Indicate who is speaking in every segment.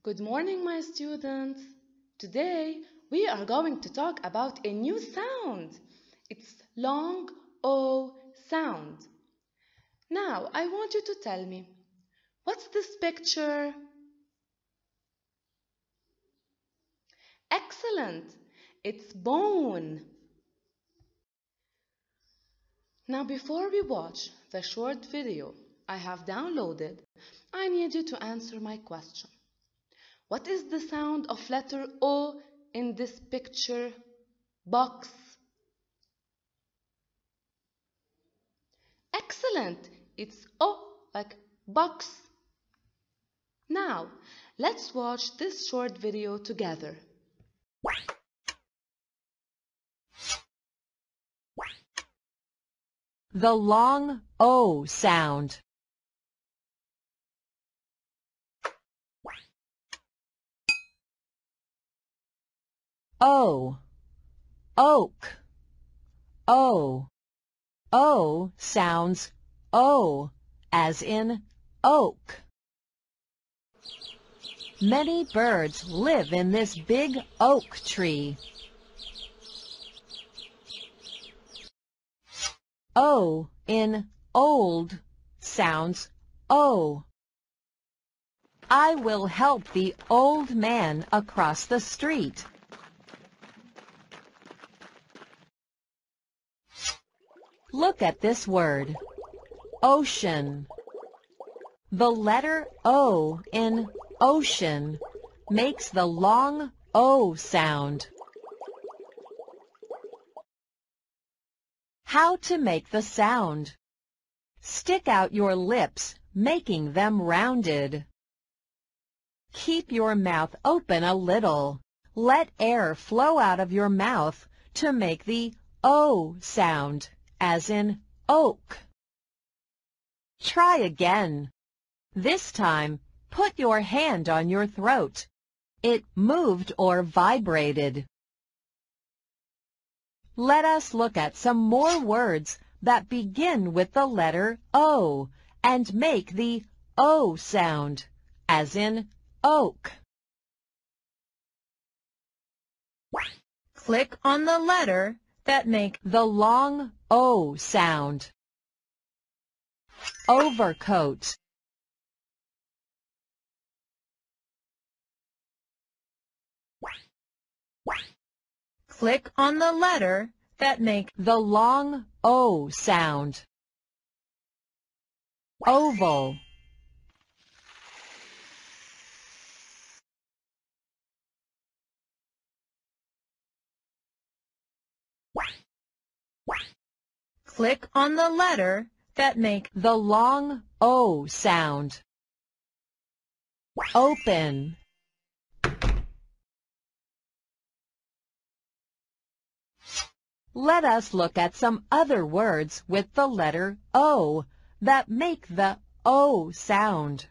Speaker 1: Good morning, my students. Today we are going to talk about a new sound. It's long O sound. Now I want you to tell me, what's this picture? Excellent. It's bone. Now before we watch the short video I have downloaded, I need you to answer my question. What is the sound of letter O in this picture box? Excellent! It's O like box. Now, let's watch this short video together.
Speaker 2: The long O sound. O, oak, O. O sounds O, as in oak. Many birds live in this big oak tree. O in old sounds O. I will help the old man across the street. Look at this word, ocean. The letter O in ocean makes the long O sound. How to make the sound? Stick out your lips, making them rounded. Keep your mouth open a little. Let air flow out of your mouth to make the O sound, as in oak. Try again. This time, put your hand on your throat. It moved or vibrated. Let us look at some more words that begin with the letter O and make the O sound, as in oak. Click on the letter that make the long O sound. Overcoat. Click on the letter that make the long O sound. Oval. Click on the letter that make the long O sound. Open. Let us look at some other words with the letter O that make the O sound.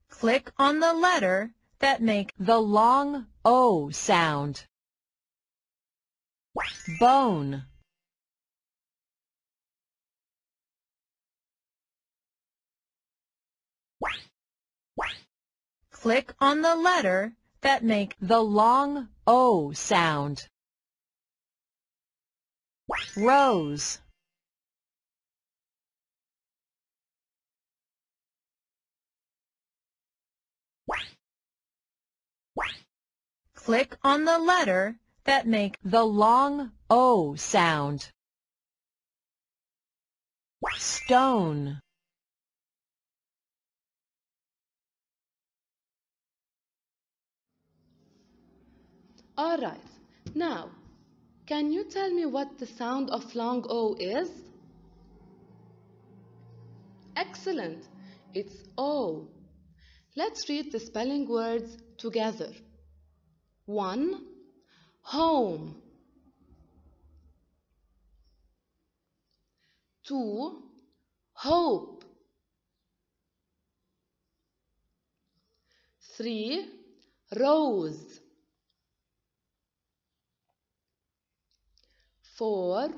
Speaker 2: Click on the letter that make the long O sound. Bone. Click on the letter that make the long O sound. Rose. Click on the letter that make the long O sound. Stone.
Speaker 1: All right. Now, can you tell me what the sound of long O is? Excellent. It's O. Let's read the spelling words together. 1. Home. 2. Hope. 3. Rose. 4.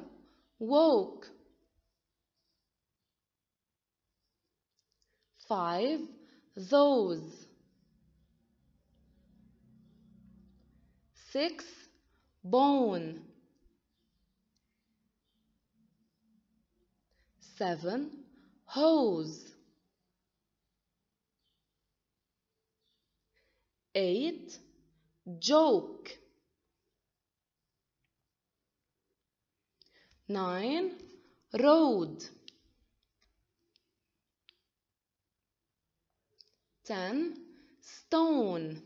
Speaker 1: Woke. 5. Those. 6. Bone. 7. Hose. 8. Joke. 9. Road. 10. Stone.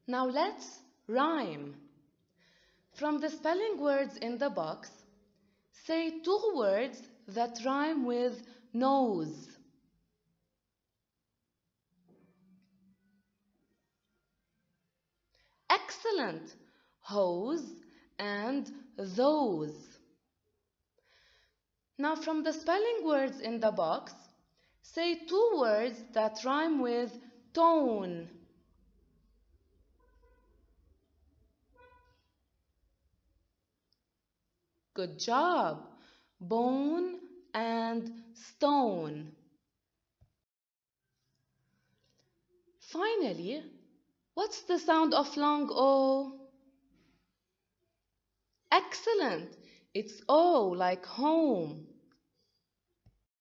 Speaker 1: Now let's rhyme. From the spelling words in the box, say 2 words that rhyme with nose. Excellent! Hose and those. Now from the spelling words in the box, say 2 words that rhyme with tone. Good job! Bone and stone. Finally, what's the sound of long O? Excellent! It's O like home.